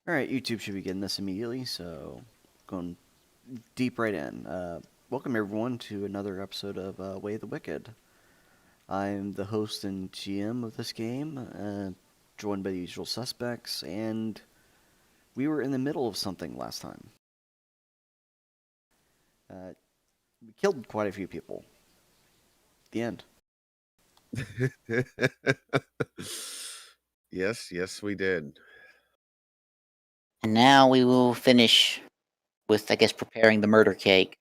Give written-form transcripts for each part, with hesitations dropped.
Alright, YouTube should begin this immediately, so going deep right in. Welcome everyone to another episode of Way of the Wicked. I'm the host and GM of this game, joined by the usual suspects, and we were in the middle of something last time. We killed quite a few people. The end. Yes, we did. And now we will finish with, I guess, preparing the murder cake.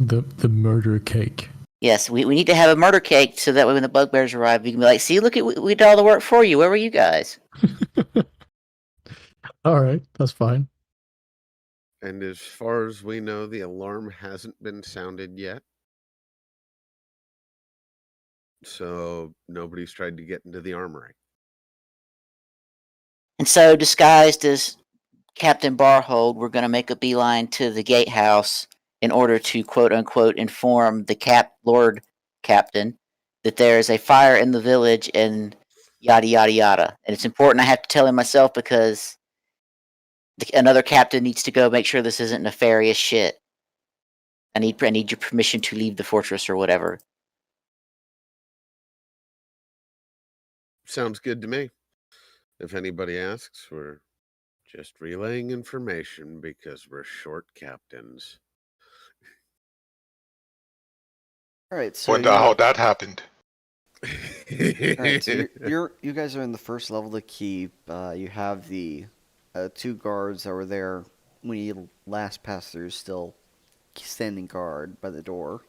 The murder cake. Yes, we need to have a murder cake so that way when the bugbears arrive, we can be like, see, look, we did all the work for you. Where were you guys? All right, that's fine. And as far as we know, the alarm hasn't been sounded yet. So nobody's tried to get into the armory. And so, disguised as Captain Barhold, we're going to make a beeline to the gatehouse in order to, quote unquote, inform the Lord Captain that there is a fire in the village and yada yada yada. And it's important I have to tell him myself because another captain needs to go make sure this isn't nefarious shit. I need your permission to leave the fortress or whatever. Sounds good to me. If anybody asks, we're just relaying information because we're short captains. Alright, so Wonder how that happened. Alright, so you guys are in the first level of the keep. You have the two guards that were there when you last passed through still standing guard by the door.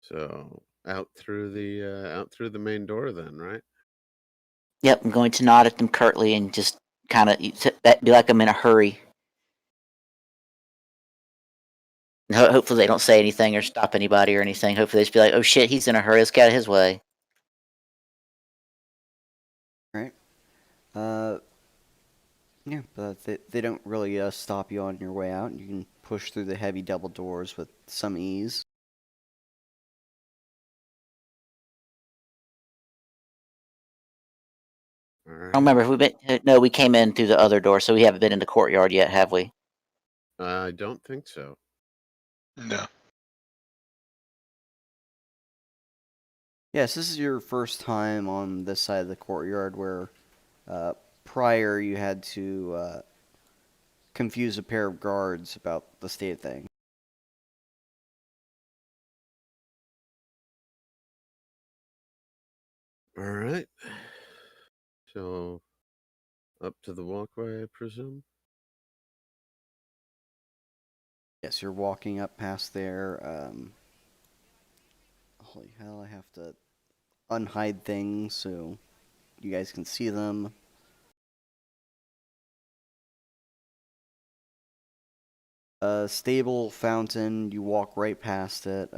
So out through the main door then, right? Yep, I'm going to nod at them curtly and just kind of be like I'm in a hurry. Hopefully they don't say anything or stop anybody or anything. Hopefully they just be like, oh shit, he's in a hurry, let's get out of his way. Right. Yeah, but they don't really stop you on your way out. You can push through the heavy double doors with some ease. All right. I don't remember if we been. No, we came in through the other door, so we haven't been in the courtyard yet, have we? I don't think so. No. Yes, this is your first time on this side of the courtyard where prior you had to confuse a pair of guards about the state of things. All right. So up to the walkway, I presume? Yes, you're walking up past there. Holy hell, I have to unhide things so you guys can see them. Stable fountain, you walk right past it.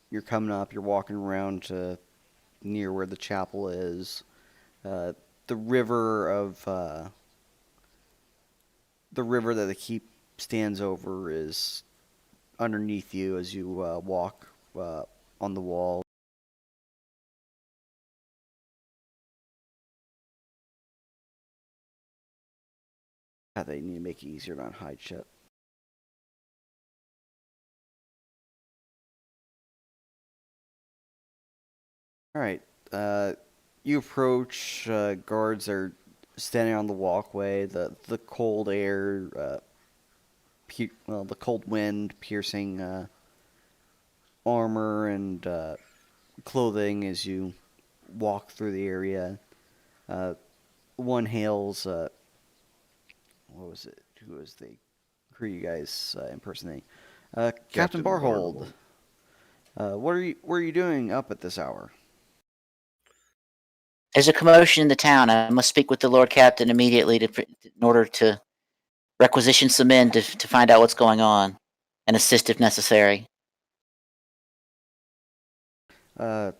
You're coming up, you're walking around to near where the chapel is. The river that the keep stands over is underneath you as you walk on the wall. God, they need to make it easier to hide shit. Alright, you approach, guards are standing on the walkway, the cold air, the cold wind piercing armor and clothing as you walk through the area. One hails, what was it? Who are you guys impersonating? Captain Barhold. What are you doing up at this hour? There's a commotion in the town. I must speak with the Lord Captain immediately in order to requisition some men to find out what's going on and assist if necessary. Right,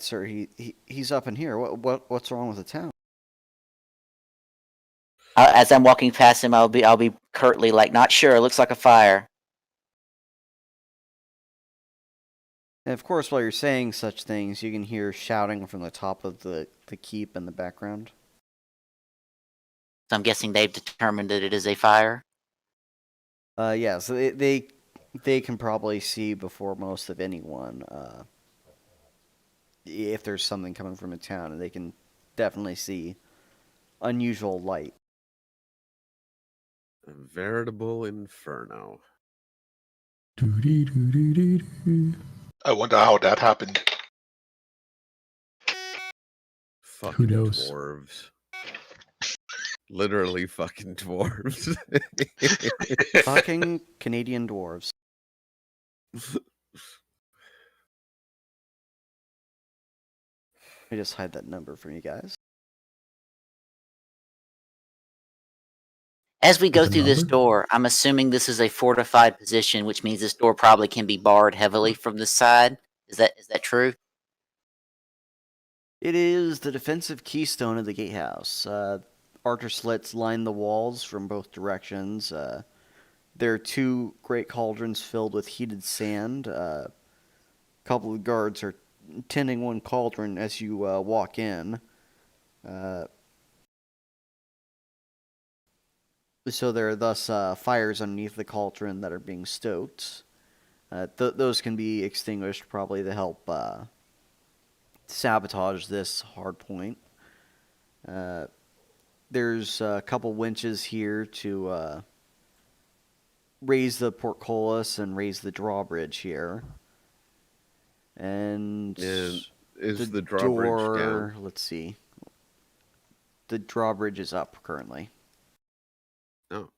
sir. He's up in here. What's wrong with the town? As I'm walking past him, I'll be curtly like, not sure. Looks like a fire. And of course, while you're saying such things, you can hear shouting from the top of the keep in the background. So I'm guessing they've determined that it is a fire. Yeah, so they can probably see before most of anyone if there's something coming from a town, and they can definitely see unusual light. A veritable inferno. Doo-dee-doo-doo-doo-doo. I wonder how that happened. Fucking knows? dwarves. Literally fucking dwarves. Fucking Canadian dwarves. Let me just hide that number from you guys. As we go With a through this number? door, I'm assuming this is a fortified position, which means this door probably can be barred heavily from this side. Is that true? It is the defensive keystone of the gatehouse. Archer slits line the walls from both directions. There are two great cauldrons filled with heated sand. A couple of guards are tending one cauldron as you walk in. So there are thus fires underneath the cauldron that are being stoked. Those can be extinguished probably to help sabotage this hard point. There's a couple winches here to raise the portcullis and raise the drawbridge here. And Is the drawbridge door, down? let's see. The drawbridge is up currently. No.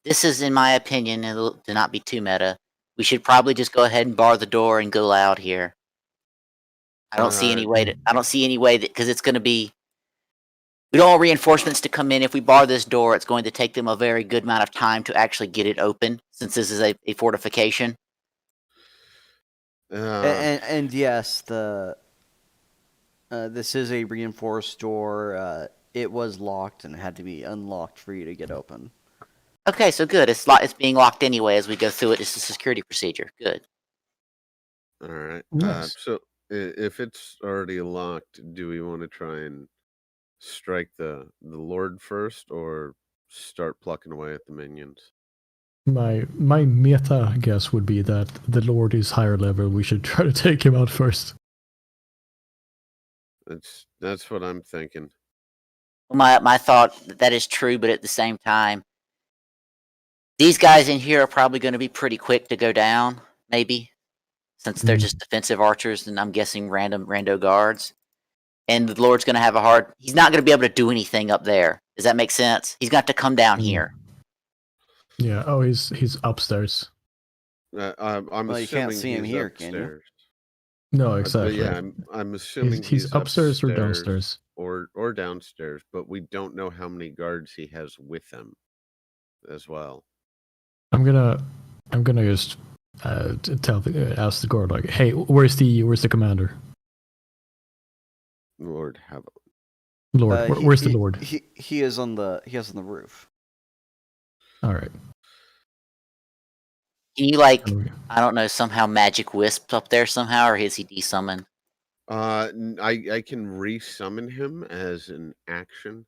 This is, in my opinion, and to not be too meta, we should probably just go ahead and bar the door and go loud here. I don't see any way that because it's going to be. We don't want reinforcements to come in. If we bar this door, it's going to take them a very good amount of time to actually get it open, since this is a fortification. And yes, this is a reinforced door. It was locked and had to be unlocked for you to get open. Okay, so good. It's being locked anyway as we go through it. It's a security procedure. Good. All right. Nice. So if it's already locked, do we want to try and strike the Lord first, or start plucking away at the minions? My meta guess would be that the Lord is higher level. We should try to take him out first. That's what I'm thinking. My thought that is true, but at the same time, these guys in here are probably going to be pretty quick to go down. Maybe since they're just defensive archers, and I'm guessing rando guards. And the Lord's going to have a hard. He's not going to be able to do anything up there. Does that make sense? He's got to come down here. Yeah. Oh, he's upstairs. I'm Well, you assuming can't see him he's here, can you? upstairs. No, But exactly. yeah, I'm assuming he's upstairs or downstairs. or downstairs, but we don't know how many guards he has with him as well. I'm gonna just ask the guard, like, hey, where's the commander? Lord Havelyn. Lord, where's the Lord? He is on the roof. All right. Can you I don't know, somehow magic wisp up there somehow, or is he desummoned? I can resummon him as an action,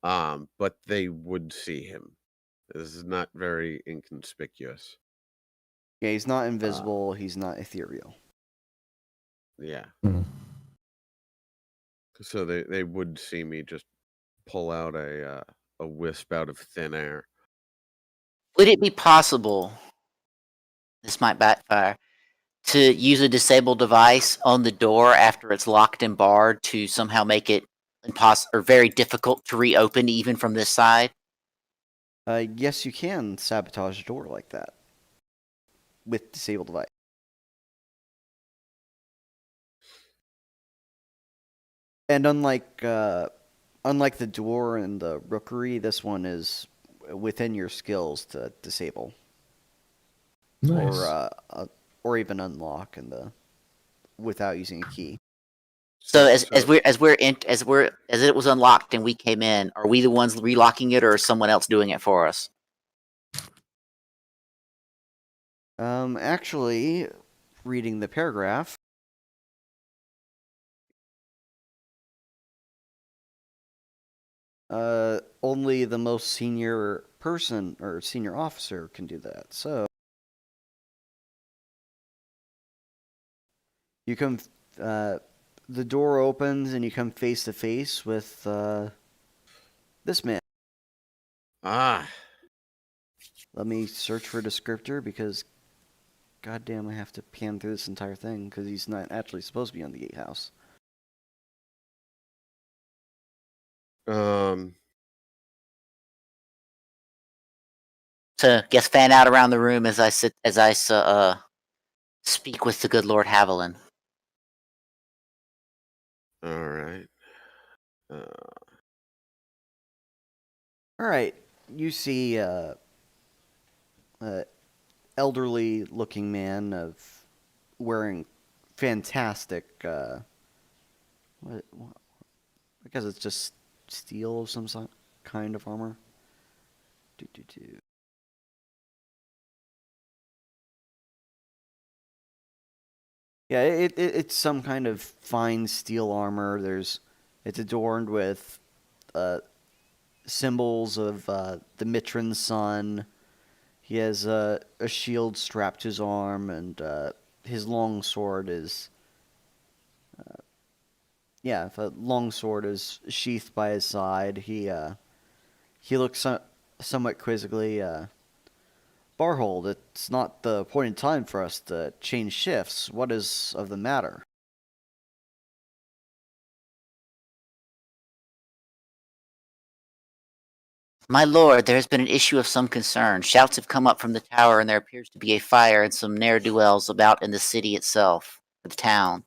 but they would see him. This is not very inconspicuous. Yeah, he's not invisible. He's not ethereal. Yeah. Mm. So they would see me just pull out a wisp out of thin air. Would it be possible? This might backfire. To use a disable device on the door after it's locked and barred to somehow make it impossible or very difficult to reopen even from this side? Yes, you can sabotage a door like that with disable device. And unlike the door and the rookery, this one is within your skills to disable. Nice. Or even unlock without using a key. So as it was unlocked and we came in, are we the ones relocking it, or is someone else doing it for us? Actually, reading the paragraph. Only the most senior person or senior officer can do that. So you come, the door opens and you come face to face with this man. Ah, Let me search for a descriptor because, goddamn, I have to pan through this entire thing because he's not actually supposed to be on the gatehouse. So, guess fan out around the room as I speak with the good Lord Havelyn. all right. All right, you see elderly-looking man of wearing fantastic. What? I guess it's just steel of some kind of armor. Yeah, it's some kind of fine steel armor. It's adorned with symbols of the Mitran sun. He has a shield strapped to his arm, and his long sword is. The long sword is sheathed by his side. He looks somewhat quizzically. Barhold, it's not the appointed time for us to change shifts. What is of the matter? My lord, there has been an issue of some concern. Shouts have come up from the tower, and there appears to be a fire and some ne'er-do-wells about in the city itself, the town.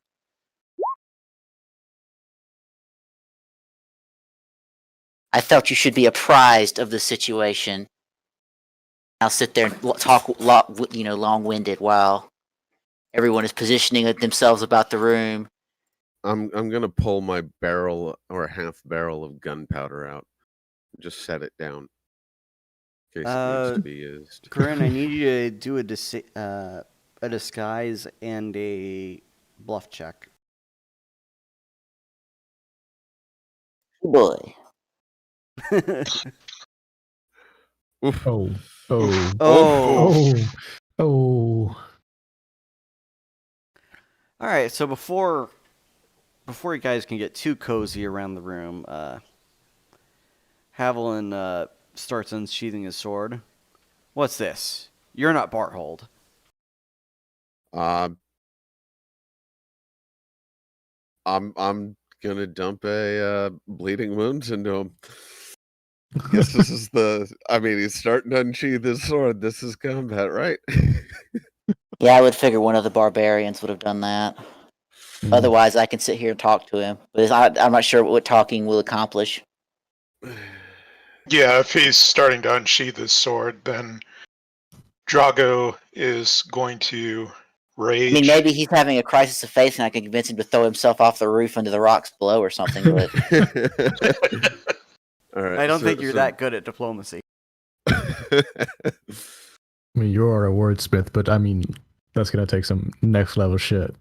I felt you should be apprised of the situation. I'll sit there and talk, long-winded while everyone is positioning themselves about the room. I'm gonna pull my barrel or half barrel of gunpowder out. Just set it down in case it needs to be used. Corinne, I need you to do a disguise and a bluff check. Boy. Oof. Oh. Oof. Oh. Oh. All right, so before you guys can get too cozy around the room, Havelyn starts unsheathing his sword. What's this? You're not Barthold. I'm gonna dump a bleeding wounds into him. Guess this is he's starting to unsheath his sword. This is combat, right? Yeah, I would figure one of the barbarians would have done that. Otherwise, I can sit here and talk to him. But I'm not sure what talking will accomplish. Yeah, if he's starting to unsheath his sword, then Drago is going to rage. I mean, maybe he's having a crisis of faith, and I can convince him to throw himself off the roof into the rocks below or something. But All right, I don't think you're that good at diplomacy. I mean, you are a wordsmith, but I mean, that's gonna take some next level shit.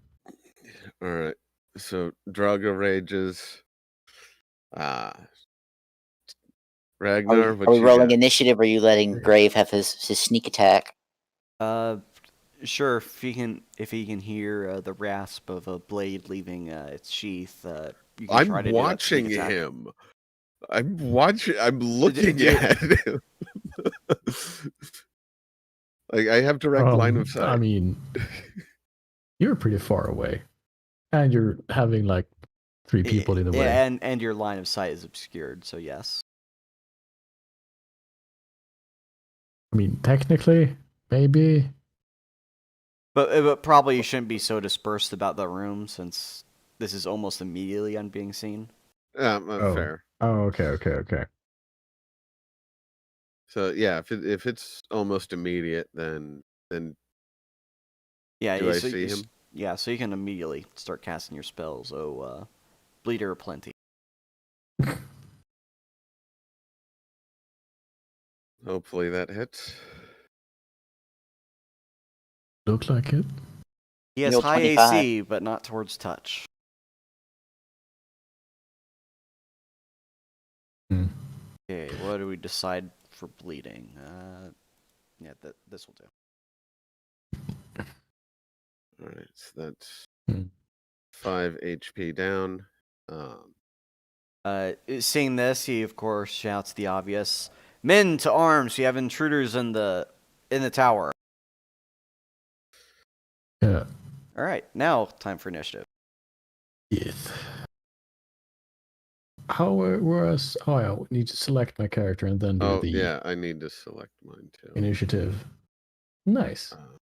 All right, so Drago rages. Ragnar, are we you rolling got? initiative, or are you letting Grave have his sneak attack? Sure. If he can hear the rasp of a blade leaving its sheath, you can try to I'm do that sneak watching attack. him. I'm watching. I'm looking at him. Like I have direct line of sight. I mean, you're pretty far away, and you're having like 3 people in the way. And your line of sight is obscured, so yes. I mean, technically, maybe. But probably you shouldn't be so dispersed about the room since this is almost immediately on being seen. Fair. Oh, okay. So yeah, if it's almost immediate, then Yeah. do I see him? Yeah. So you can immediately start casting your spells. Oh, bleeder aplenty. Hopefully that hits. Look like it. He has Roll high 25. AC, but not towards touch. Hmm. Okay, what do we decide for bleeding? Yeah, this will do. All right, so that's Hmm. 5 HP down. Seeing this, he of course shouts the obvious: "Men to arms! We have intruders in the tower." Yeah. All right, now time for initiative. Yes. How whereas yeah, we need to select my character and then do Oh, the yeah, I need to select mine too. initiative. Nice. Uh,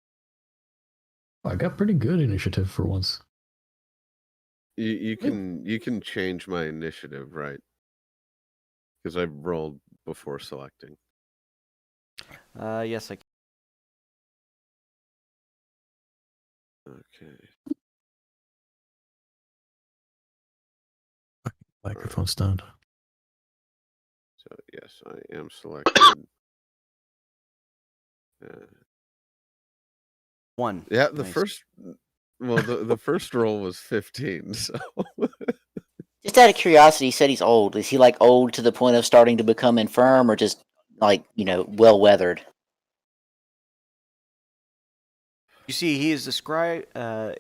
I got pretty good initiative for once. you can change my initiative, right? Because I rolled before selecting. Yes, I can. Okay. Microphone stand. So yes, I am selected. One. Yeah, the Nice. first. Well, the first roll was 15. So Just out of curiosity, you said he's old. Is he like old to the point of starting to become infirm, or just like well weathered? You see, he is described.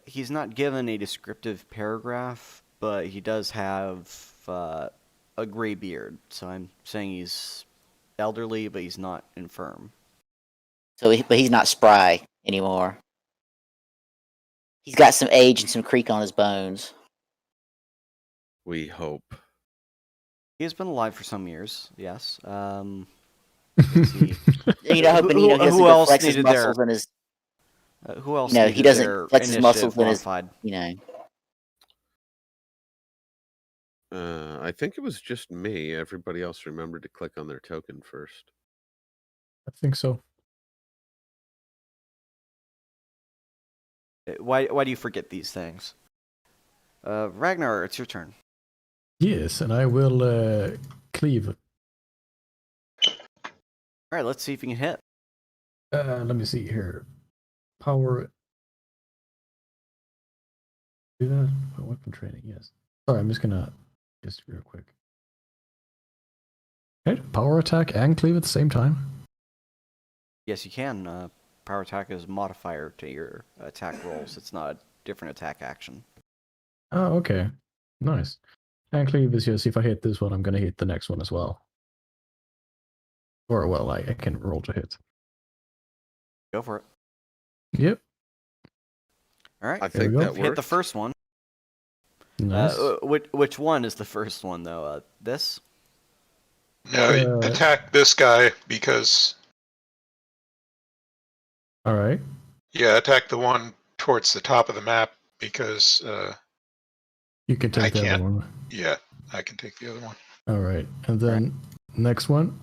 He's not given a descriptive paragraph, but he does have a gray beard. So I'm saying he's elderly, but he's not infirm. So, but he's not spry anymore. He's got some age and some creak on his bones. we hope. He has been alive for some years. Yes. Let's see. Hoping Who- he doesn't who go else flex his needed their- muscles and his. Who else? He needed doesn't their flex his muscles initiative and his. modified? I think it was just me. Everybody else remembered to click on their token first. I think so. Why do you forget these things? Ragnar, it's your turn. Yes, and I will cleave. All right, let's see if you can hit. Let me see here. Power. Do that. Oh, weapon training. Yes. Sorry, I'm just gonna real quick. Okay, power attack and cleave at the same time. Yes, you can. Power attack is a modifier to your attack rolls. It's not a different attack action. Oh, okay. Nice. And cleave is just if I hit this one, I'm gonna hit the next one as well. Or well, I can roll to hit. Go for it. Yep. All right. I There we think go. that Hit the worked. first one. Nice. Which one is the first one though? This? No, attack this guy because All right. attack the one towards the top of the map because You can take I the other can't. one. Yeah, I can take the other one. All right. And then next one.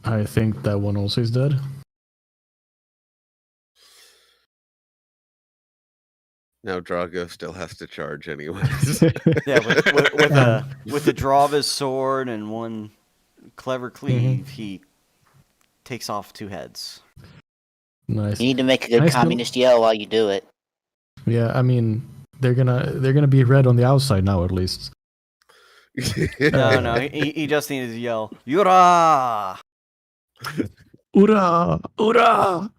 I think that one also is dead. Now Drago still has to charge anyways. Yeah, with the draw of his sword and one clever cleave, he takes off 2 heads. Nice. You need to make a good Nice communist yell while you do it. Yeah, I mean they're gonna be red on the outside now at least. No, he just needed to yell, "Yura!" Ura! Ura!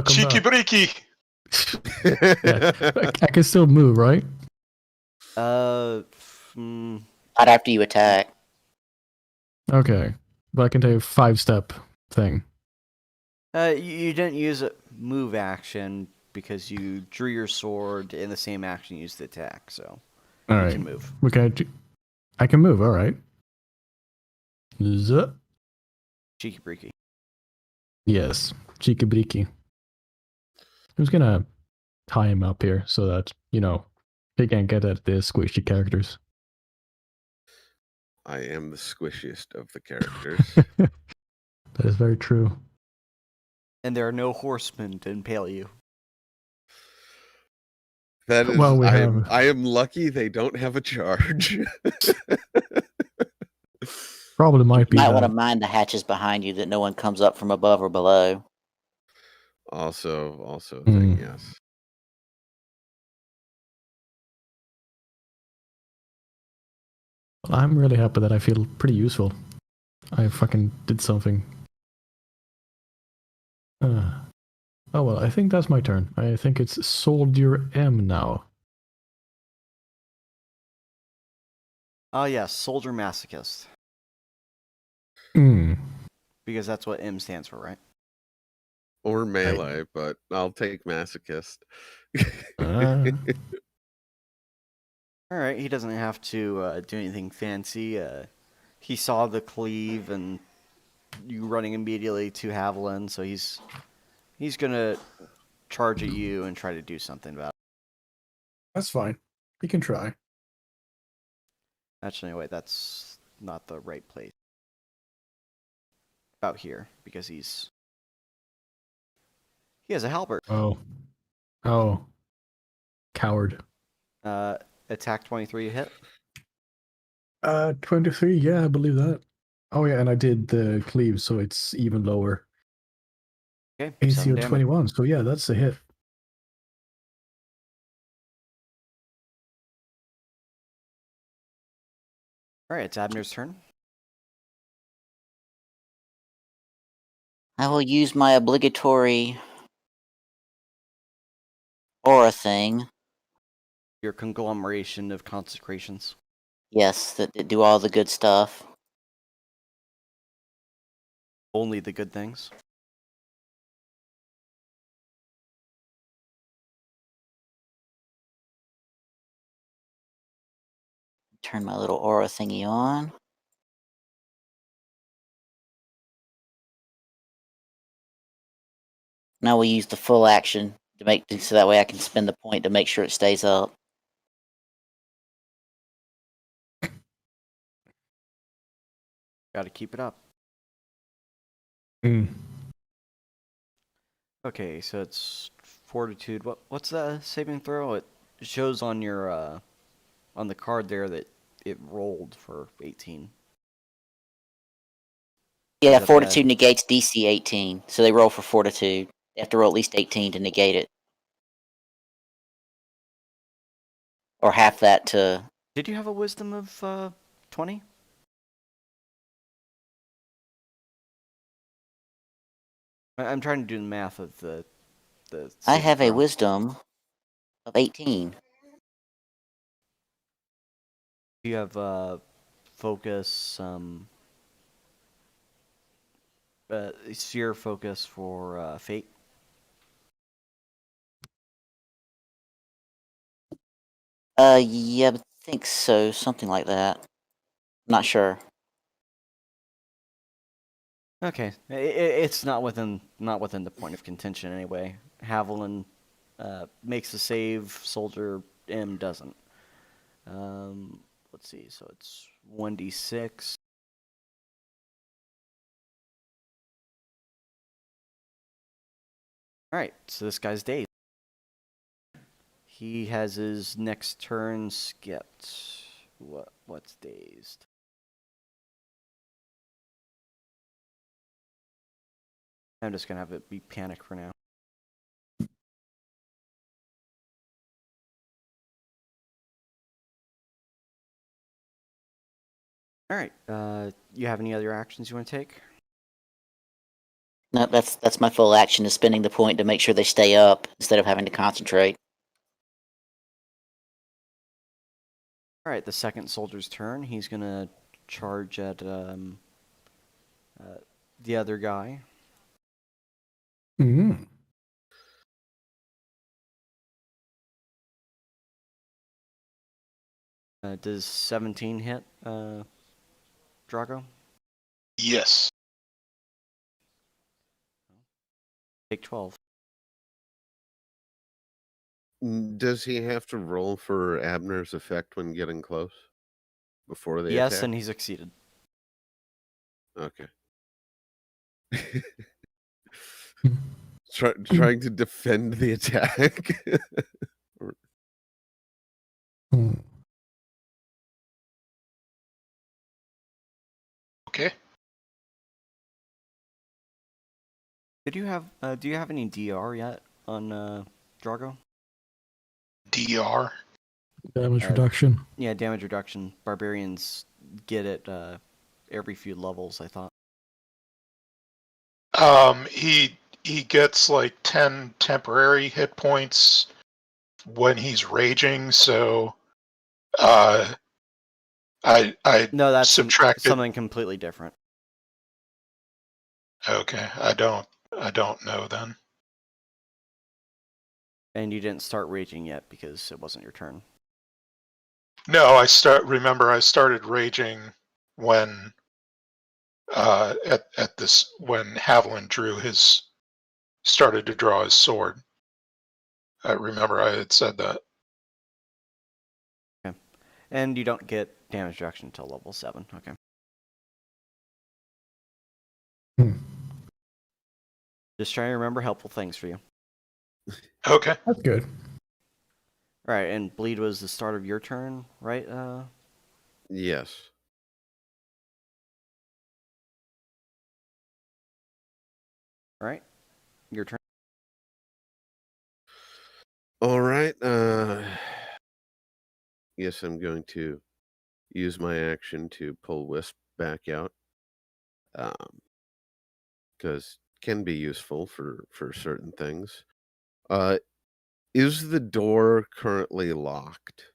Cheeky breaky! I can still move, right? Not after you attack. Okay. But I can take a 5-step thing. You didn't use a move action because you drew your sword in the same action you used the attack, so All you right. can move. I can move, alright. Zuh. Cheeky breaky. Yes. Cheeky breaky. I'm just gonna tie him up here so that, he can't get at the squishy characters. I am the squishiest of the characters. That is very true. And there are no horsemen to impale you. That is, Well, I am lucky they don't have a charge. Probably might be You might that. want to mind the hatches behind you that no one comes up from above or below. Also thing, yes. Well, I'm really happy that I feel pretty useful. I fucking did something. Oh well, I think that's my turn. I think it's Soldier M now. Oh yeah, soldier masochist. Hmm. Because that's what M stands for, right? Or melee, but I'll take masochist. All right, he doesn't have to do anything fancy. He saw the cleave and you running immediately to Havelyn, so he's gonna charge at you and try to do something about it. That's fine. You can try. Actually, wait, that's not the right place. About here, because he has a halberd. Oh. Oh. Coward. Attack 23 hit. 23, yeah, I believe that. Oh yeah, and I did the cleave, so it's even lower. Okay, AC 7 of damage. 21, so yeah, that's a hit. All right, it's Abner's turn. I will use my obligatory aura thing. Your conglomeration of consecrations. Yes, that do all the good stuff. Only the good things. Turn my little aura thingy on. Now we'll use the full action to make so that way I can spend the point to make sure it stays up. Got to keep it up. Mm. Okay, so it's fortitude. What's the saving throw? It shows on your on the card there that it rolled for 18. Yeah, That fortitude bad? negates DC 18, so they roll for fortitude. They have to roll at least 18 to negate it. Or half that to... Did you have a wisdom of 20? I'm trying to do the math of the I saving have a throw. wisdom of 18. Do you have focus, sphere focus for fate? Yeah, I think so. Something like that. Not sure. Okay, it's not within the point of contention anyway. Havelyn makes a save. Soldier M doesn't. Let's see. So it's 1d6. All right. So this guy's dazed. He has his next turn skipped. What's dazed? I'm just gonna have it be panic for now. All right. You have any other actions you want to take? No, that's my full action, is spending the point to make sure they stay up instead of having to concentrate. All right. The second soldier's turn. He's gonna charge at the other guy. Mm. Does 17 hit, Drago? Yes. Take 12. Does he have to roll for Abner's effect when getting close before they Yes, attack? and he succeeded. Okay. Mm. Trying to defend the attack. Mm. Okay. Did you have? Do you have any DR yet on Drago? DR. Damage Uh, reduction. Yeah, damage reduction. Barbarians get it every few levels, I thought. He gets like 10 temporary hit points when he's raging, so I No, that's subtracted. something completely different. Okay, I don't know then. And you didn't start raging yet because it wasn't your turn. No, remember I started raging when at this when Havelyn started to draw his sword. I remember I had said that. Okay. And you don't get damage reduction until level 7. Okay. Hmm. Just trying to remember helpful things for you. Okay. That's good. All right, and bleed was the start of your turn, right? Yes. All right, your turn. All right. Yes, I'm going to use my action to pull Wisp back out. Because can be useful for certain things. Is the door currently locked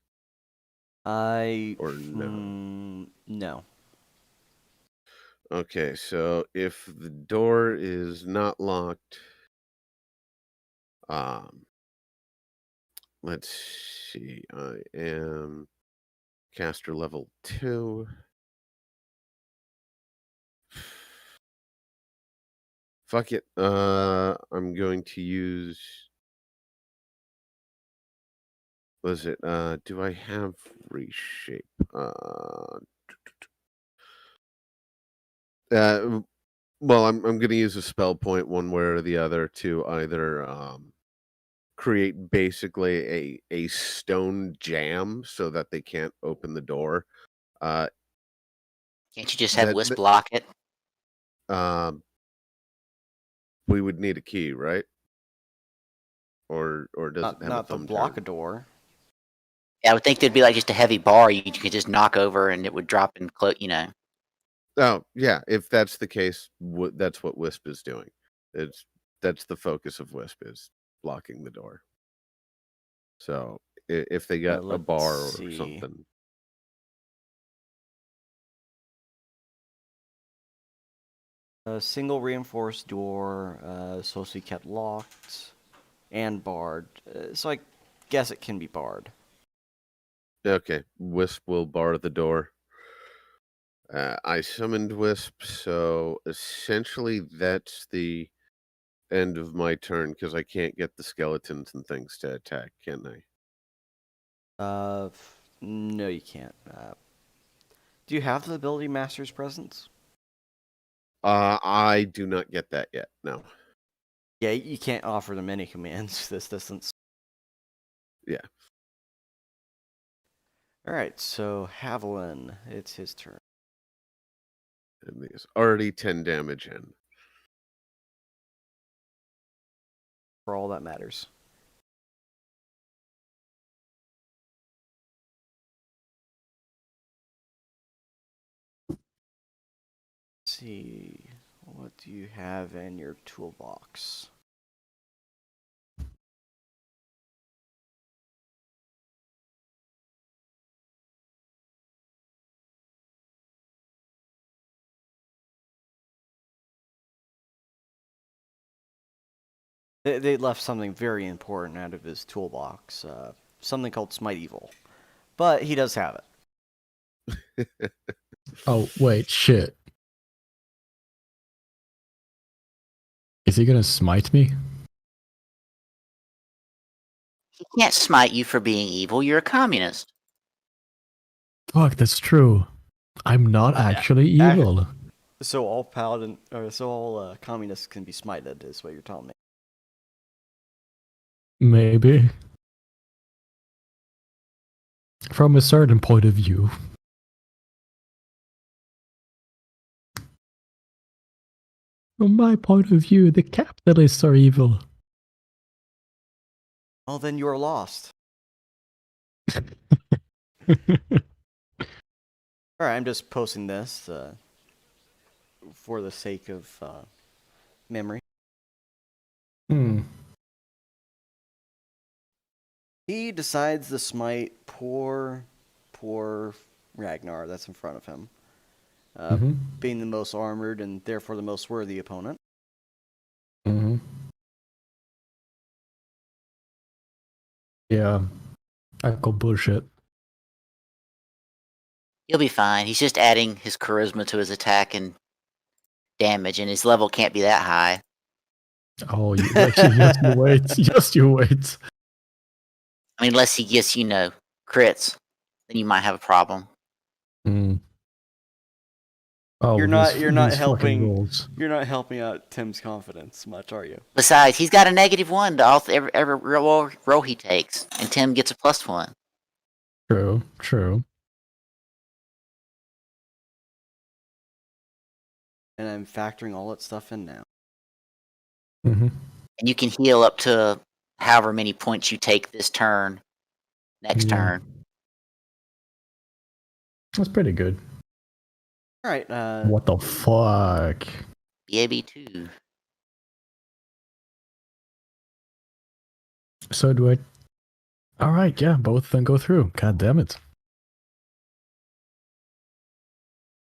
or no? No. Okay, so if the door is not locked, let's see. I am caster level 2. Fuck it. I'm going to use. Was it? Do I have reshape? Well, I'm going to use a spell point one way or the other to either create basically a stone jam so that they can't open the door. Can't you just have That, Wisp that block it? we would need a key, right? Or does it have a Not the thumb block a turn? door. Yeah, I would think there'd be like just a heavy bar you could just knock over and it would drop and close. Oh yeah, if that's the case, that's what Wisp is doing. That's the focus of Wisp is blocking the door. So if they got a Let's bar or see. something. A single reinforced door, supposed to be kept locked and barred. So I guess it can be barred. Okay, Wisp will bar the door. I summoned Wisp, so essentially that's the end of my turn because I can't get the skeletons and things to attack, can I? No, you can't. Do you have the ability Master's Presence? I do not get that yet. No. Yeah, you can't offer them any commands this distance. Yeah. All right, so Havelyn, it's his turn. And there's already 10 damage in. For all that matters. Let's see, what do you have in your toolbox? They left something very important out of his toolbox, something called Smite Evil. But he does have it. Oh, wait, shit. Is he gonna smite me? He can't smite you for being evil. You're a communist. Fuck, that's true. I'm not actually evil. So all communists can be smited, is what you're telling me. Maybe. From a certain point of view. From my point of view, the capitalists are evil. Well, then you are lost. All right, I'm just posting this for the sake of memory. Hmm. He decides to smite poor Ragnar that's in front of him, Mm-hmm. being the most armored and therefore the most worthy opponent. Mm-hmm. Yeah. I call bullshit. He'll be fine. He's just adding his charisma to his attack and damage, and his level can't be that high. Oh, just you wait. Just you wait. I mean, unless he gets, crits, then you might have a problem. Mm. Oh, You're not these fucking helping. rolls. You're not helping out Tim's confidence much, are you? Besides, he's got a -1 to every roll he takes, and Tim gets a +1. True. True. And I'm factoring all that stuff in now. Mm-hmm. And you can heal up to however many points you take this turn, next Yeah. turn. That's pretty good. All right. What the fuck? BAB2. So do I. All right, yeah, both of them go through. God damn it.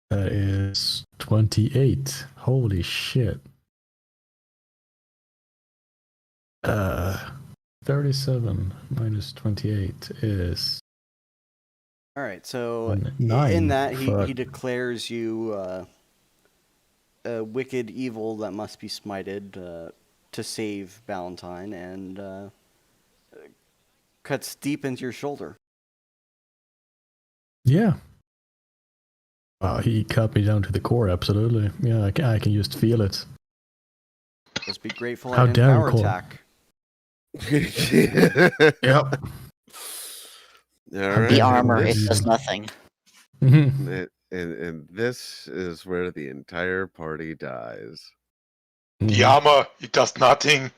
That is 28. Holy shit. 37 minus 28 is All right. So 9. in that he Fuck. declares you a wicked evil that must be smited to save Balentyne, and cuts deep into your shoulder. Yeah. Wow, he cut me down to the core, absolutely. Yeah, I can just feel it. Just be grateful How I didn't dare power you, Cole? attack. Yep. All right. The armor, it This, does nothing. and this is where the entire party dies. The armor, it does nothing.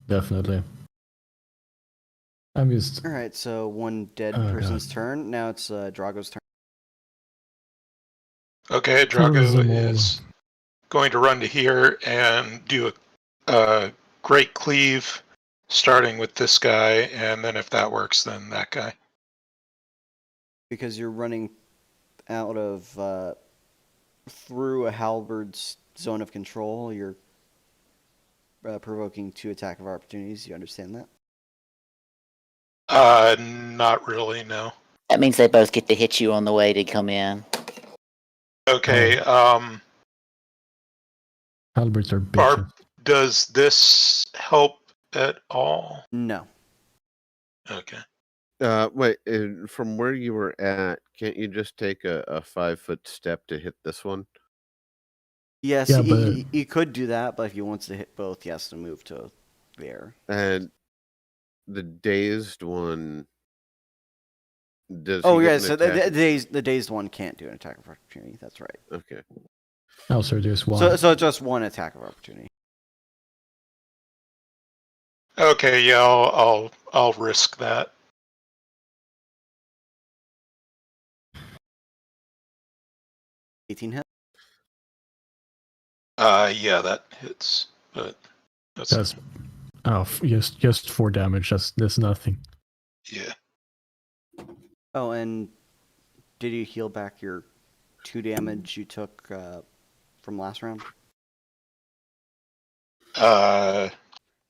Definitely. I'm just. All right. So one dead Oh, person's God. turn. Now it's Drago's turn. Okay, Kills Drago them all. is going to run to here and do a great cleave, starting with this guy, and then if that works, then that guy. Because you're running out of through a halberd's zone of control, you're provoking 2 attack of opportunities. You understand that? Not really, no. That means they both get to hit you on the way to come in. Okay, Halberds are bitches. Barb, does this help at all? No. Okay. Wait, from where you were at, can't you just take a 5-foot step to hit this one? Yes, Yeah, he could do that, but if he wants to hit both, he has to move to there. And the dazed one, does Oh, he get yeah, an so attack? the dazed one can't do an attack of opportunity. That's right. Okay. Oh, so there's one. So just 1 attack of opportunity. Okay, yeah, I'll risk that. $18 hit. Yeah, that hits, but That's just 4 damage. That's nothing. yeah. Oh, and did you heal back your 2 damage you took from last round?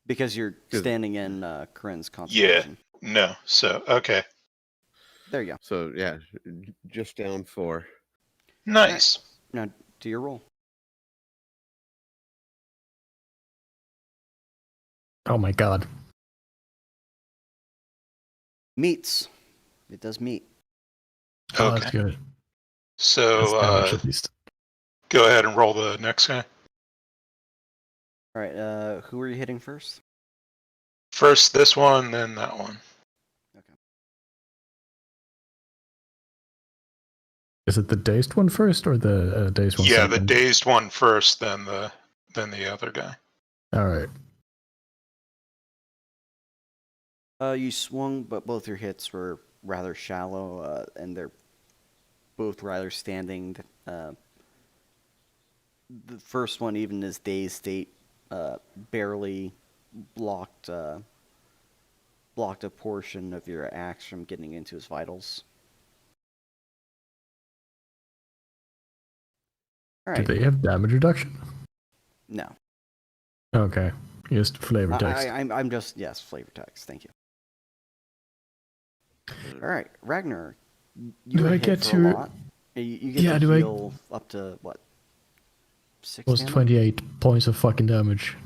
Because you're standing in Corinne's concentration. No. So okay, There you go. So, yeah, just down 4. nice. Now do your roll. Oh my god. Meets. It does meet. Oh, Okay. that's good. That's So damage at least. go ahead and roll the next guy. All right. Who are you hitting first? First this one, then that one. Is it the dazed one first or the dazed one Yeah, second? the dazed one first, then the other guy. All right. You swung, but both your hits were rather shallow, and they're both rather standing. The first one, even in his dazed state, barely blocked blocked a portion of your axe from getting into his vitals. All Do right. they have damage reduction? No. Okay, just flavor text. I'm just, yes, flavor text. Thank you. All right, Ragnar, you Do were I hit get for to- a lot. You get Yeah, to do I- heal up to what? 6 Was damage? 28 points of fucking damage.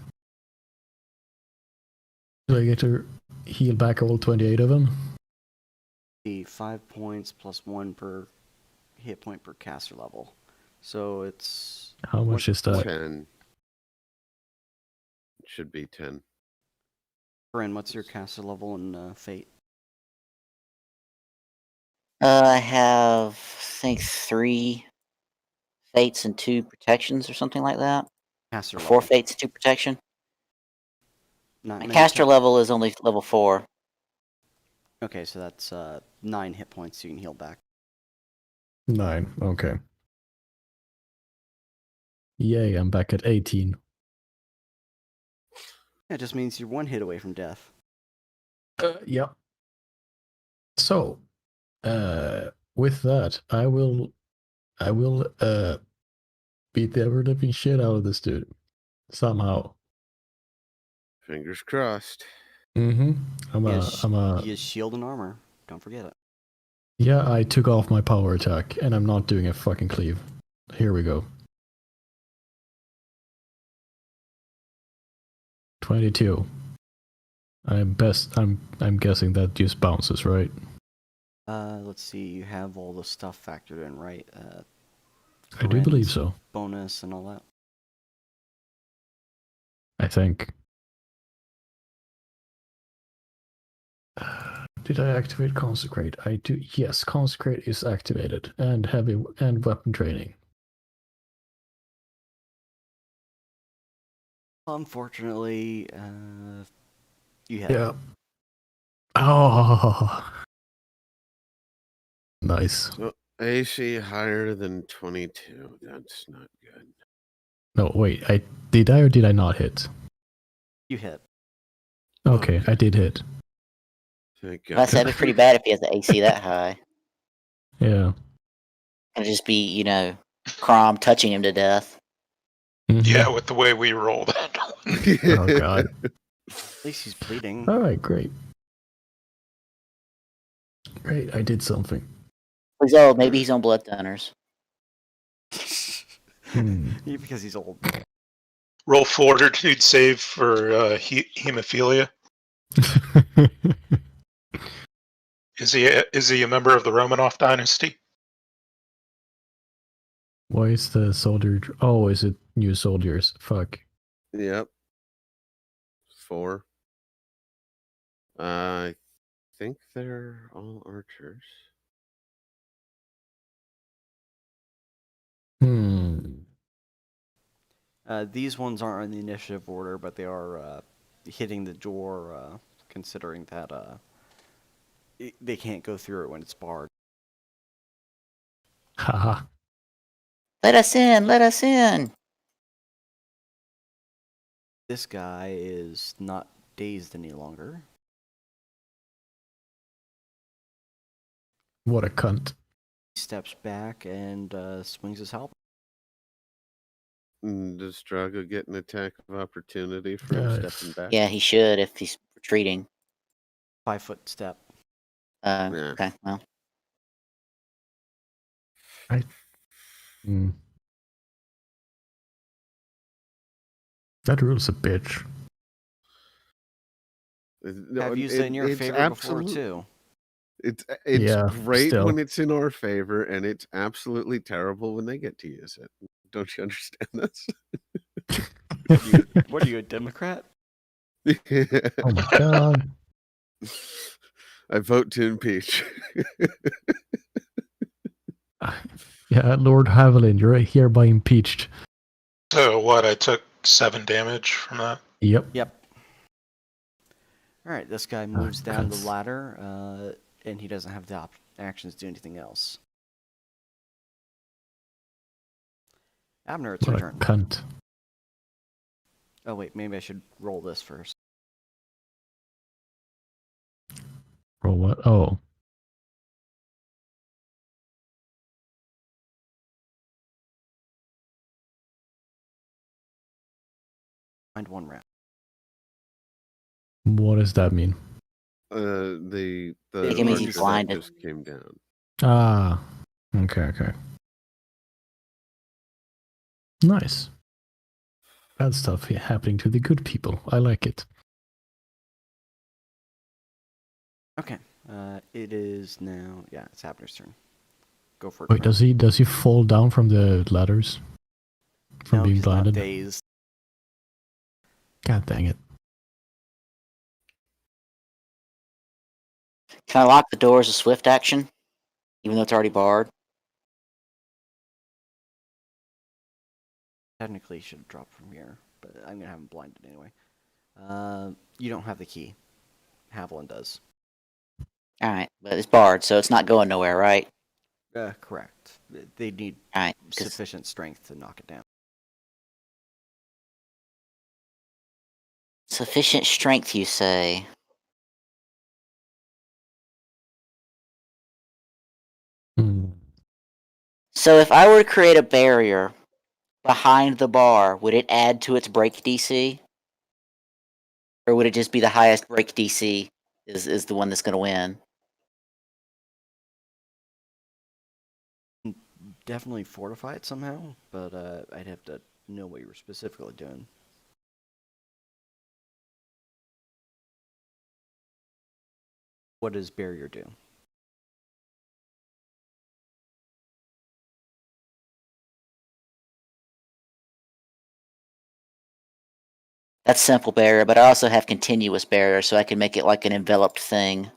Do I get to heal back all 28 of them? The 5 points plus 1 per hit point per caster level. So it's How much is that? 10. It should be 10. Bryn, what's your caster level in Fate? I have, I think, 3 fates and 2 protections or something like that. Caster Or level. 4 fates, 2 protection. Not My many caster level is only level 4. Okay, so that's 9 hit points you can heal back. 9, okay. Yay, I'm back at 18. That just means you're 1 hit away from death. Yep. So, with that, I will beat the ever living shit out of this dude somehow. Fingers crossed. Mm-hmm. He has shield and armor. Don't forget it. Yeah, I took off my power attack, and I'm not doing a fucking cleave. Here we go. 22. I'm guessing that just bounces, right? Let's see. You have all the stuff factored in, right? I do believe Corinne's so. Bonus and all that. I think. Did I activate Consecrate? I do. Yes, Consecrate is activated, and heavy and weapon training. Unfortunately, you have. Yeah. Oh. Nice. So AC higher than 22. That's not good. No, wait. Did I or did I not hit? You hit. Okay, I did hit. Thank I God. said it'd be pretty bad if he has the AC that high. Yeah. It'd just be, Crom touching him to death. Mhm. Yeah, with the way we roll that one. Oh god. At least he's bleeding. All right, great. Great, I did something. He's old. Maybe he's on blood thinners. Yeah, because he's old. Roll fortitude save for hemophilia. Is he a member of the Romanov dynasty? Why is the soldier? Oh, is it new soldiers? Fuck. Yep. 4. I think they're all archers. These ones aren't in the initiative order, but they are hitting the door, considering that they can't go through it when it's barred. Haha. Let us in! Let us in! This guy is not dazed any longer. What a cunt. He steps back and swings his halberd. Does Drago get an attack of opportunity for him stepping back? Yeah, he should if he's retreating. 5-foot step. Yeah. Okay, well. That rule's a bitch. No, I've used it in your it's favor before, too. It's Yeah, great still. when it's in our favor, and it's absolutely terrible when they get to use it. Don't you understand this? What are you, a Democrat? Oh my god. I vote to impeach. Yeah, Lord Havelyn, you're hereby impeached. So what? I took 7 damage from that. Yep. Yep. All right, this guy moves down the cunts. ladder. and he doesn't have the actions to do anything else. Abner, it's your What a turn. cunt. Oh wait, maybe I should roll this first. Roll what? Oh. Find one round. What does that mean? The think it means he's archer that blinded. just came down. Ah. Okay. Nice. Bad stuff happening to the good people. I like it. Okay. It is now. Yeah, it's Abner's turn. Go for it. Wait, Crown. does he fall down from the ladders? From No, being he's blinded? not dazed. God dang it. Can I lock the door as a swift action, even though it's already barred? Technically, he should have dropped from here, but I'm gonna have him blinded anyway. You don't have the key. Havelyn does. All right, but it's barred, so it's not going nowhere, right? Correct. They need All right, sufficient strength to knock it down. sufficient strength, you say? Hmm. So if I were to create a barrier behind the bar, would it add to its break DC? Or would it just be the highest break DC is the one that's going to win? Definitely fortify it somehow, but I'd have to know what you were specifically doing. What does barrier do? That's simple barrier, but I also have continuous barrier, so I can make it like an enveloped thing.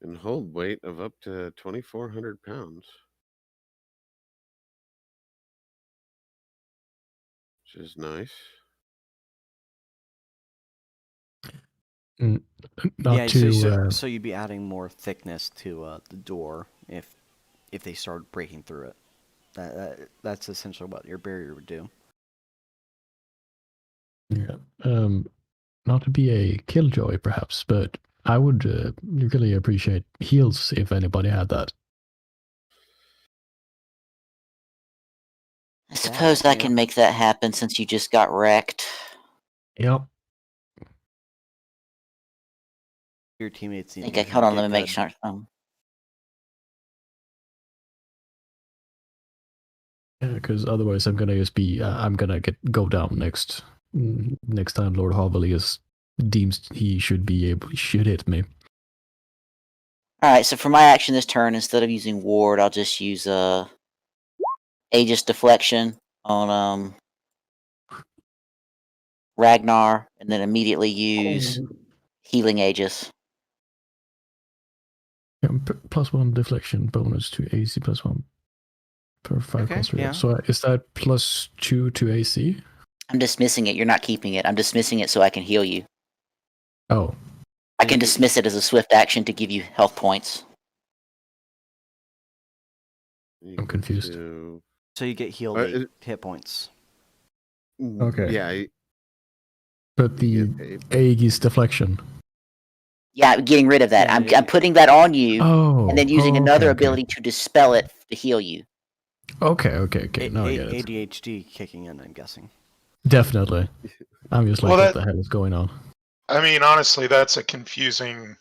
And hold weight of up to 2,400 pounds. Which is nice. Not yeah, to. so you'd be adding more thickness to the door if they started breaking through it. That's essentially what your barrier would do. Yeah. Not to be a killjoy, perhaps, but I would really appreciate heals if anybody had that. I suppose I can make that happen since you just got wrecked. Yep. Your teammates need Okay, to hold on, get let me make good. sure. Yeah, because otherwise I'm gonna just be I'm gonna go down next time Lord Havelius deems he should hit me. Alright, so for my action this turn, instead of using ward, I'll just use Aegis deflection on Ragnar, and then immediately use healing Aegis. Yeah, +1 deflection bonus to AC +1 per 5 Okay, cost. yeah. So is that +2 to AC? I'm dismissing it. You're not keeping it. I'm dismissing it so I can heal you. Oh, I can dismiss it as a swift action to give you health points. I'm confused. So you get healed 8 hit points. Okay. Yeah. But the Aegis deflection. Yeah, I'm getting rid of that. I'm putting that on you, Oh, and then using another okay. ability to dispel it to heal you. Okay. Now I get it. ADHD kicking in, I'm guessing. Definitely. I'm just like, what the hell is going on? I mean, honestly, that's a confusing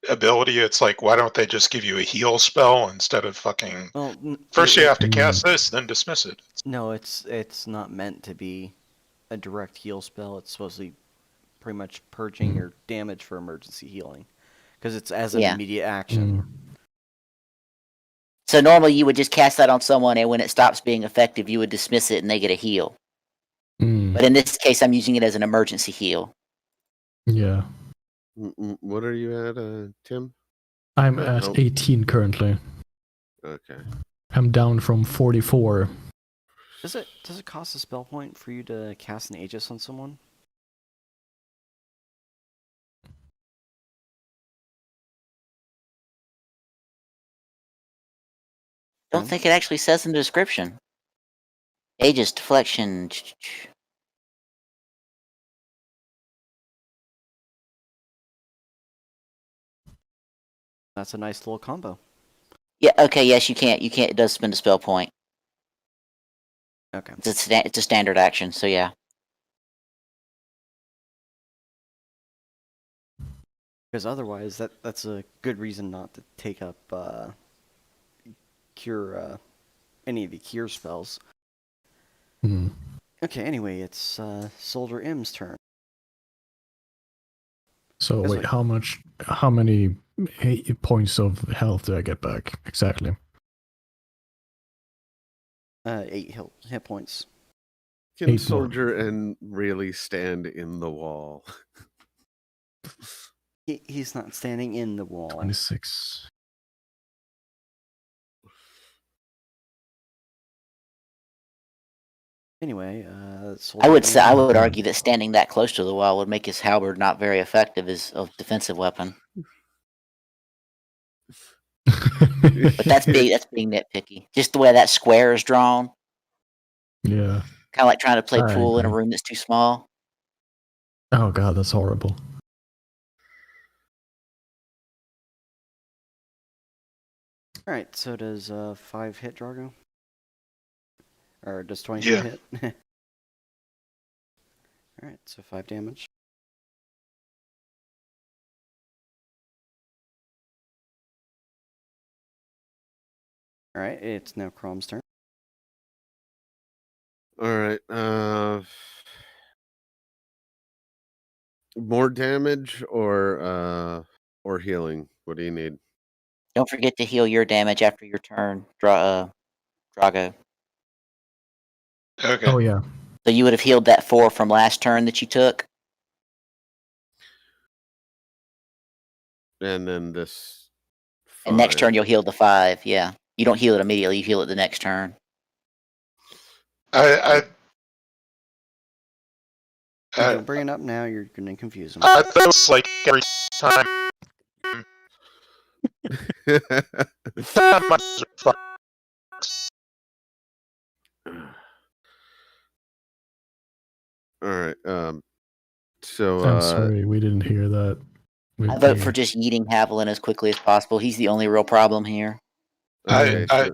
ability. It's like, why don't they just give you a heal spell instead of fucking... Well, First you have to cast this, then dismiss it. No, it's not meant to be a direct heal spell. It's supposed to be pretty much purging your damage for emergency healing. Because it's as an immediate action. So normally you would just cast that on someone, and when it stops being effective, you would dismiss it and they get a heal. But in this case, I'm using it as an emergency heal. Yeah. What are you at, Tim? I'm at 18 currently. Okay. I'm down from 44. Does it cost a spell point for you to cast an Aegis on someone? Don't Ben? think it actually says in the description. Aegis deflection. That's a nice little combo. Yeah. Okay. Yes, you can't. You can't. It does spend a spell point. Okay. It's a standard action. So yeah. Because otherwise, that's a good reason not to take up cure any of the cure spells. Hmm. Okay. Anyway, it's Soldier M's turn. So Yes, wait, sir. how many points of health do I get back exactly? 8 hit points. Can 8 more. Soldier and really stand in the wall? He's not standing in the wall. 26. Anyway, I Soldier would say I M. would argue that standing that close to the wall would make his halberd not very effective as a defensive weapon. But that's being nitpicky. Just the way that square is drawn, Yeah. kind of like trying to play I pool in a agree. room that's too small. Oh god, that's horrible. All right. So does 5 hit Drago? Or does 22 Yeah. hit? All right. So 5 damage. All right. It's now Crom's turn. All right. More damage or healing? What do you need? Don't forget to heal your damage after your turn, Drago. Okay. Oh yeah. So you would have healed that 4 from last turn that you took, And then this. and next 5. turn you'll heal the 5. Yeah, you don't heal it immediately; you heal it the next turn. I Don't bring it up now. You're gonna confuse him. that was like every time. That much fucks. All right. So I'm sorry, we didn't hear that. I vote for just yeeting Havelyn as quickly as possible. He's the only real problem here. okay. I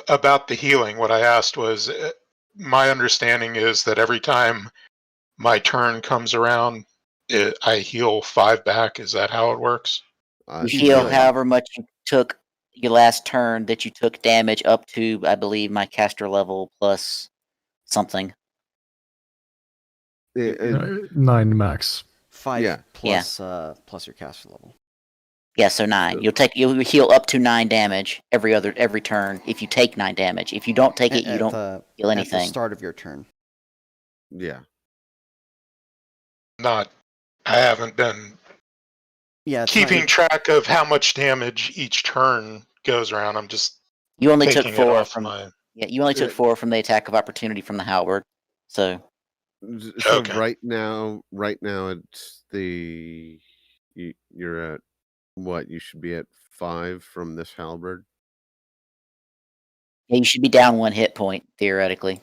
about the healing. What I asked was, my understanding is that every time my turn comes around, I heal 5 back. Is that how it works? You You heal heal it. however much you took your last turn that you took damage up to, I believe, my caster level plus something. 9 max. 5 Yeah. plus plus your caster level. Yeah, so 9. You'll heal up to 9 damage every turn if you take 9 damage. If you don't take it, you don't heal At the anything. start of your turn. Yeah. I haven't been Yeah, it's keeping not, track of how much damage each turn goes around. I'm just You only took taking it 4 off from my. yeah. You only took 4 from the attack of opportunity from the halberd. So So Okay. right now it's you're at what? You should be at 5 from this halberd. yeah, you should be down 1 hit point theoretically.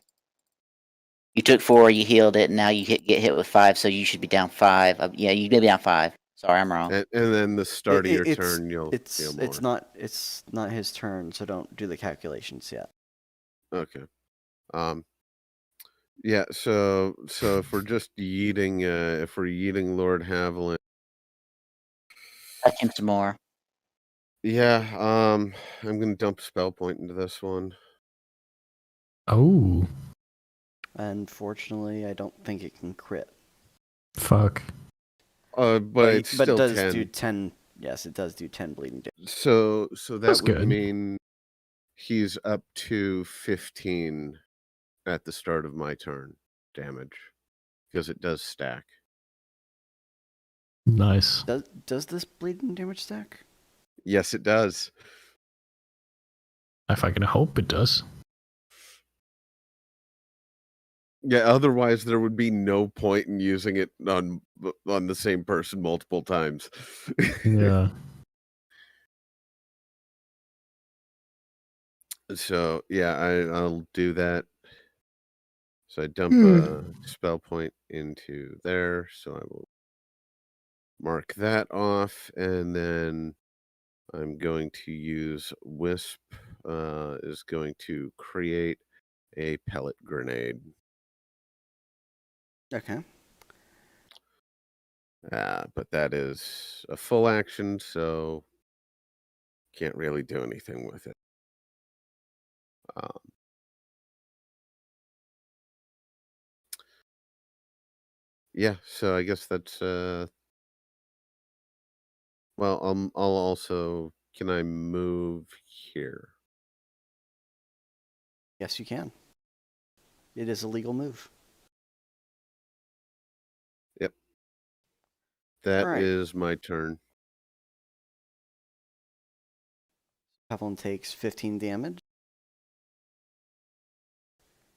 You took 4, you healed it, and now you get hit with 5, so you should be down 5. Yeah, you may be down 5. Sorry, I'm wrong. And then the start of your it's turn, you'll heal more. it's not his turn, so don't do the calculations yet. Okay. Yeah. So if we're just yeeting, if we're yeeting Lord Havelyn, Touch him some more. yeah. I'm gonna dump spell point into this one. Oh, Unfortunately, I don't think it can crit. fuck. But it's but it still does 10. do 10. Yes, it does do 10 bleeding damage. So that That's would good. mean he's up to 15 at the start of my turn damage because it does stack. Nice. Does this bleeding damage stack? Yes, it does. If I can hope it does. Yeah, otherwise there would be no point in using it on the same person multiple times. Yeah. So yeah, I'll do that. So I dump a spell point into there, so I will mark that off, and then I'm going to use Wisp is going to create a pellet grenade. Okay. But that is a full action, so can't really do anything with it. Um, yeah, so I guess that's well, I'll also, can I move here? Yes, you can. It is a legal move. Yep. That All right. is my turn. Havelyn takes 15 damage.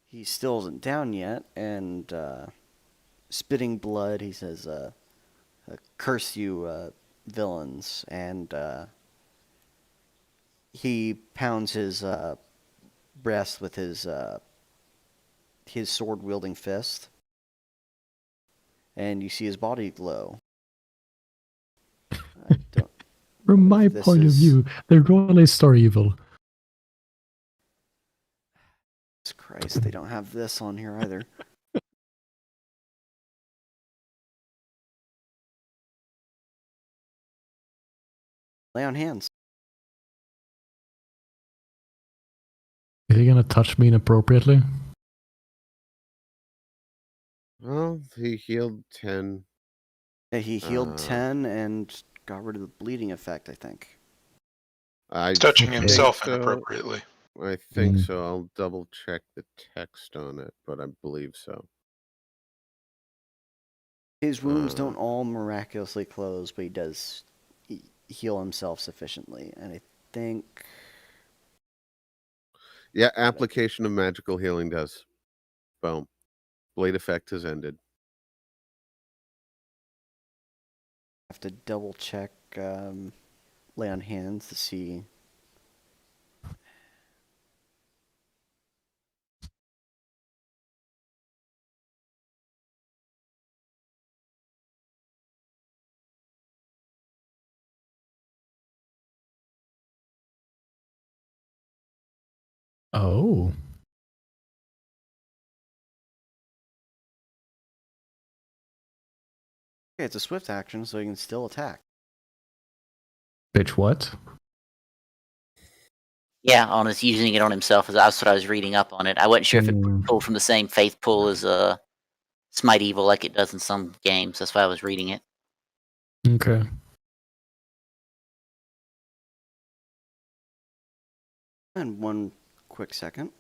He still isn't down yet, and spitting blood, he says, curse you, villains. And he pounds his breast with his sword-wielding fist. And you see his body glow. I don't From know my if this point of is- view, the royalists are evil. Christ, they don't have this on here either. Lay on hands. Is he gonna touch me inappropriately? Well, he healed 10. Yeah, he healed Uh, 10 and got rid of the bleeding effect, I think. I Touching Okay. himself think so. inappropriately. I think Mm. so. I'll double check the text on it, but I believe so. His wounds Uh, don't all miraculously close, but he does heal himself sufficiently. And I think... Yeah, application of magical healing does. Boom. Blade effect has ended. I have to double check lay on hands to see. Oh. Okay, it's a swift action, so he can still attack. Bitch, what? Yeah, on his using it on himself. That's what I was reading up on it. I wasn't sure if it Mm. pulled from the same faith pool as Smite Evil, like it does in some games. That's why I was reading it. Okay. And one quick second.